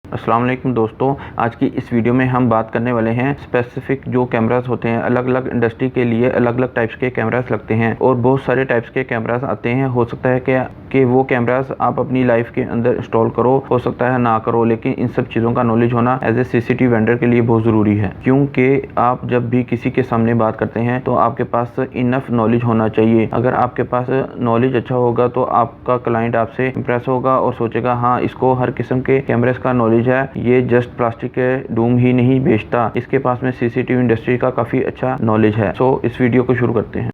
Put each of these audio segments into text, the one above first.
अस्सलाम वालेकुम दोस्तों, आज की इस वीडियो में हम बात करने वाले हैं स्पेसिफिक जो कैमरास होते हैं। अलग अलग इंडस्ट्री के लिए अलग अलग टाइप्स के कैमरास लगते हैं और बहुत सारे टाइप्स के कैमरास आते हैं। हो सकता है कि वो कैमरास आप अपनी लाइफ के अंदर इंस्टॉल करो, हो सकता है ना करो, लेकिन इन सब चीज़ों का नॉलेज होना एज ए सीसीटीवी वेंडर के लिए बहुत ज़रूरी है। क्योंकि आप जब भी किसी के सामने बात करते हैं तो आपके पास इनफ नॉलेज होना चाहिए। अगर आपके पास नॉलेज अच्छा होगा तो आपका क्लाइंट आपसे इंप्रेस होगा और सोचेगा हाँ, इसको हर किस्म के कैमरेस का नॉलेज है, ये जस्ट प्लास्टिक के डूम ही नहीं बेचता, इसके पास में सीसीटीवी इंडस्ट्री का काफी अच्छा नॉलेज है। सो इस वीडियो को शुरू करते हैं।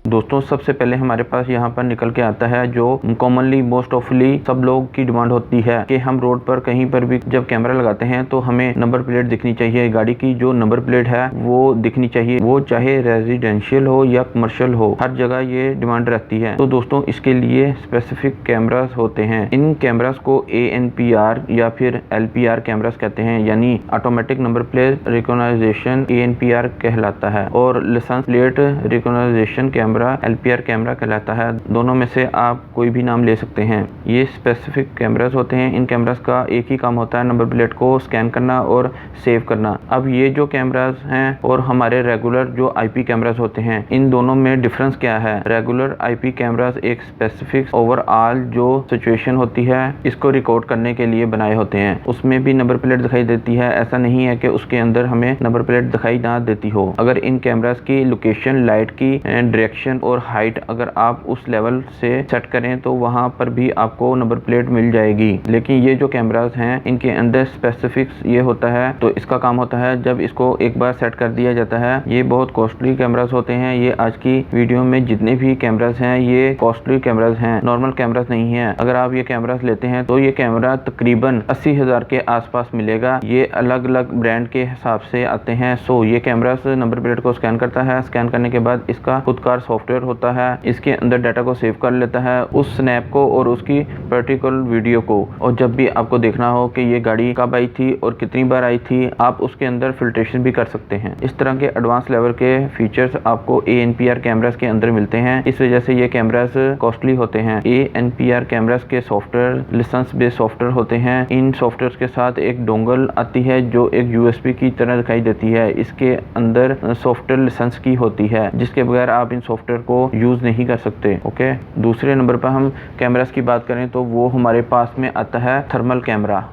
दोस्तों, सबसे पहले हमारे पास यहाँ पर निकल के आता है जो कॉमनली मोस्ट ऑफली सब लोग की डिमांड होती है कि हम रोड पर कहीं पर भी जब कैमरा लगाते हैं तो हमें नंबर प्लेट दिखनी चाहिए। गाड़ी की जो नंबर प्लेट है वो दिखनी चाहिए, वो चाहे रेजिडेंशियल हो या कमर्शियल हो, हर जगह ये डिमांड रहती है। तो दोस्तों, इसके लिए स्पेसिफिक कैमरास होते हैं। इन कैमरास को ANPR या फिर LPR कैमरास कहते हैं, यानी automatic number plate recognization ANPR कहलाता है और licence plate recognization camera LPR camera कहलाता है। दोनों में से आप कोई भी नाम ले सकते हैं। ये स्पेसिफिक कैमरास होते हैं। इन कैमरास का एक ही काम होता है, नंबर प्लेट को स्कैन करना और सेव करना। अब ये जो कैमरास हैं और हमारे रेगुलर जो IP कैमरास होते हैं, इन दोनों में डिफरेंस क्या है? रेगुलर IP कैमरास एक स्पेसिफिक ओवरऑल जो सिचुएशन होती है इसको रिकॉर्ड करने के लिए बनाए होते हैं। उसमें भी नंबर प्लेट दिखाई देती है, ऐसा नहीं है कि उसके अंदर हमें नंबर प्लेट दिखाई ना देती हो। अगर इन कैमरास की लोकेशन, लाइट की डायरेक्शन और हाइट अगर आप उस लेवल से सेट करें तो वहां पर भी आपको नंबर प्लेट मिल जाएगी। लेकिन ये जो कैमरास हैं इनके अंदर स्पेसिफिक्स ये होता है, तो इसका काम होता है जब इसको एक बार सेट कर दिया जाता है। ये बहुत कॉस्टली कैमरास होते हैं। ये आज की वीडियो में जितने भी कैमरास हैं ये कॉस्टली कैमरास हैं, नॉर्मल कैमरास नहीं है। अगर आप ये कैमरास लेते हैं तो ये कैमरा तकरीबन 80,000 के आसपास मिलेगा। ये अलग अलग ब्रांड के हिसाब से आते हैं। सो ये कैमरास नंबर प्लेट को स्कैन करता है, स्कैन करने के बाद इसका खुद का सॉफ्टवेयर होता है, इसके अंदर डाटा को सेव कर लेता है, उस स्नैप को और उसकी पर्टिकुलर वीडियो को। और जब भी आपको देखना हो कि ये गाड़ी कब आई थी और कितनी बार आई थी, आप उसके अंदर फिल्ट्रेशन भी कर सकते हैं। इस तरह के एडवांस लेवल के फीचर्स आपको ANPR कैमरास के अंदर मिलते हैं। इस वजह से ये कैमरास कॉस्टली होते हैं। ANPR कैमरास के सॉफ्टवेयर लाइसेंस बेस्ड सॉफ्टवेयर होते हैं। इन सॉफ्टवेयर के साथ एक डोंगल आती है जो एक USB की तरह दिखाई देती है। इसके अंदर सॉफ्टवेयर लाइसेंस की होती है, जिसके बगैर आप इन सॉफ्टवेयर को यूज नहीं कर सकते। ओके, दूसरे नंबर पर हम कैमरास की बात करें तो वो हमारे पास में आता है थर्मल कैमरा।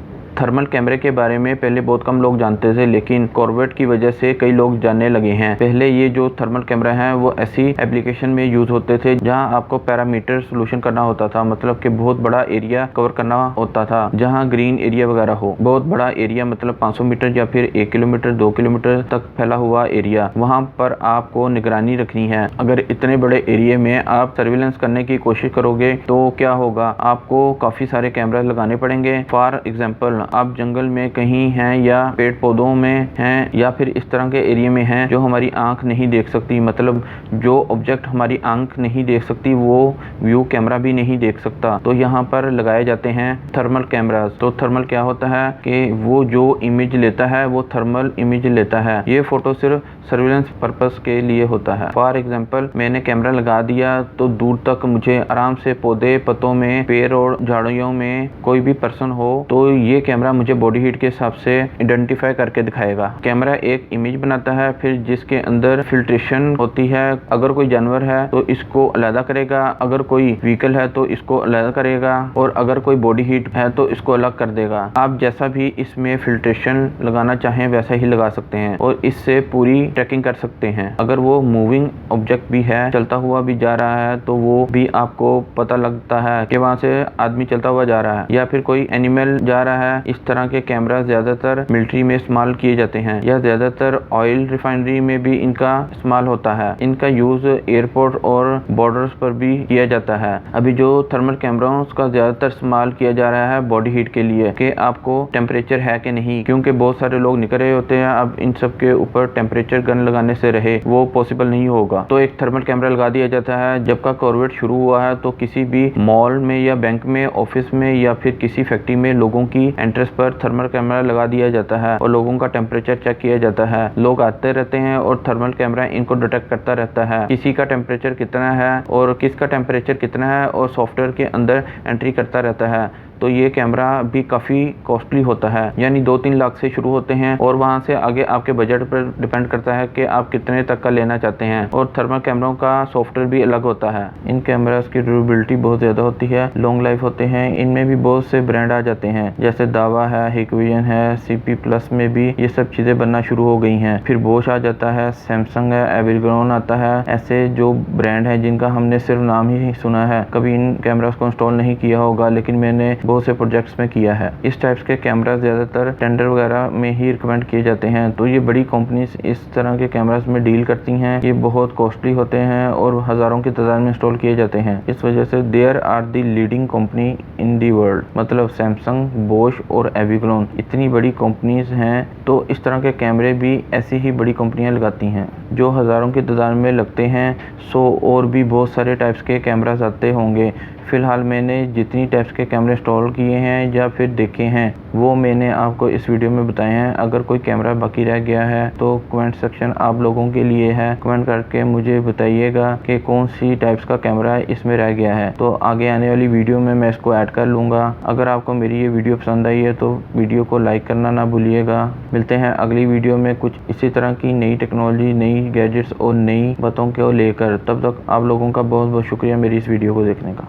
थर्मल कैमरे के बारे में पहले बहुत कम लोग जानते थे, लेकिन कॉर्वेट की वजह से कई लोग जानने लगे हैं। पहले ये जो थर्मल कैमरा है वो ऐसी एप्लीकेशन में यूज होते थे जहां आपको पैरामीटर सोल्यूशन करना होता था, मतलब कि बहुत बड़ा एरिया कवर करना होता था जहां ग्रीन एरिया वगैरह हो। बहुत बड़ा एरिया मतलब 500 मीटर या फिर 1 किलोमीटर 2 किलोमीटर तक फैला हुआ एरिया, वहां पर आपको निगरानी रखनी है। अगर इतने बड़े एरिया में आप सर्विलेंस करने की कोशिश करोगे तो क्या होगा, आपको काफी सारे कैमरा लगाने पड़ेंगे। फॉर एग्जाम्पल, आप जंगल में कहीं हैं या पेड़ पौधों में हैं या फिर इस तरह के एरिया में हैं जो हमारी आंख नहीं देख सकती, मतलब जो ऑब्जेक्ट हमारी आंख नहीं देख सकती वो व्यू कैमरा भी नहीं देख सकता, तो यहाँ पर लगाए जाते हैं थर्मल कैमरास। तो थर्मल क्या होता है कि वो जो इमेज लेता है वो थर्मल इमेज लेता है। ये फोटो सिर्फ सर्विलेंस पर्पस के लिए होता है। फॉर एग्जाम्पल, मैंने कैमरा लगा दिया तो दूर तक मुझे आराम से पौधे पत्तों में, पेड़ और झाड़ियों में कोई भी पर्सन हो तो ये कैमरा मुझे बॉडी हीट के हिसाब से आइडेंटिफाई करके दिखाएगा। कैमरा एक इमेज बनाता है, फिर जिसके अंदर फिल्ट्रेशन होती है। अगर कोई जानवर है तो इसको अलग करेगा, अगर कोई व्हीकल है तो इसको अलग करेगा, और अगर कोई बॉडी हीट है तो इसको अलग कर देगा। आप जैसा भी इसमें फिल्ट्रेशन लगाना चाहें वैसा ही लगा सकते हैं और इससे पूरी ट्रैकिंग कर सकते हैं। अगर वो मूविंग ऑब्जेक्ट भी है, चलता हुआ भी जा रहा है, तो वो भी आपको पता लगता है कि वहां से आदमी चलता हुआ जा रहा है या फिर कोई एनिमल जा रहा है। इस तरह के कैमरा ज्यादातर मिलिट्री में इस्तेमाल किए जाते हैं या ज्यादातर ऑयल रिफाइनरी में भी इनका इस्तेमाल होता है। इनका यूज एयरपोर्ट और बॉर्डर्स पर भी किया जाता है। अभी जो थर्मल कैमराओं का ज्यादातर इस्तेमाल किया जा रहा है बॉडी हीट के लिए, कि आपको टेम्परेचर है कि नहीं, क्योंकि बहुत सारे लोग निकल रहे होते हैं। अब इन सब के ऊपर टेम्परेचर फिर गन लगाने से रहे, वो पॉसिबल नहीं होगा। तो एक थर्मल कैमरा लगा दिया जाता है। जब का कोविड शुरू हुआ है तो किसी भी मॉल में या बैंक में, ऑफिस में या फिर किसी फैक्ट्री में लोगों की एंट्रेंस पर थर्मल कैमरा लगा दिया जाता है और लोगों का टेम्परेचर चेक किया जाता है। लोग आते रहते हैं और थर्मल कैमरा इनको डिटेक्ट करता रहता है, किसी का टेम्परेचर कितना है और किसका टेम्परेचर कितना है, और सॉफ्टवेयर के अंदर एंट्री करता रहता है। तो ये कैमरा भी काफ़ी कॉस्टली होता है, यानी 2-3 लाख से शुरू होते हैं और वहाँ से आगे आपके बजट पर डिपेंड करता है कि आप कितने तक का लेना चाहते हैं। और थर्मल कैमरों का सॉफ्टवेयर भी अलग होता है। इन कैमरास की ड्यूरेबिलिटी बहुत ज़्यादा होती है, लॉन्ग लाइफ होते हैं। इनमें भी बहुत से ब्रांड आ जाते हैं, जैसे दावा है, हिकविजन है, CP प्लस में भी ये सब चीज़ें बनना शुरू हो गई हैं। फिर बोश आ जाता है, सैमसंग है, एविग्रॉन आता है। ऐसे जो ब्रांड है जिनका हमने सिर्फ नाम ही सुना है, कभी इन कैमरास को इंस्टॉल नहीं किया होगा, लेकिन मैंने बहुत से प्रोजेक्ट्स में किया है। इस टाइप्स के कैमरा ज़्यादातर टेंडर वगैरह में ही रिकमेंड किए जाते हैं। तो ये बड़ी कंपनीज इस तरह के कैमरास में डील करती हैं। ये बहुत कॉस्टली होते हैं और हज़ारों की तादाद में इंस्टॉल किए जाते हैं। इस वजह से there are the leading company in the world, मतलब सैमसंग, बोश और एविग्लॉन इतनी बड़ी कंपनीज हैं। तो इस तरह के कैमरे भी ऐसी ही बड़ी कंपनियां लगाती हैं जो हज़ारों की तादाद में लगते हैं। और भी बहुत सारे टाइप्स के कैमरास आते होंगे। फ़िलहाल मैंने जितनी टाइप्स के कैमरे इंस्टॉल किए हैं या फिर देखे हैं वो मैंने आपको इस वीडियो में बताए हैं। अगर कोई कैमरा बाकी रह गया है तो कमेंट सेक्शन आप लोगों के लिए है। कमेंट करके मुझे बताइएगा कि कौन सी टाइप्स का कैमरा इसमें रह गया है, तो आगे आने वाली वीडियो में मैं इसको ऐड कर लूँगा। अगर आपको मेरी ये वीडियो पसंद आई है तो वीडियो को लाइक करना ना भूलिएगा। मिलते हैं अगली वीडियो में कुछ इसी तरह की नई टेक्नोलॉजी, नई गैजेट्स और नई बातों को लेकर। तब तक आप लोगों का बहुत बहुत शुक्रिया मेरी इस वीडियो को देखने का।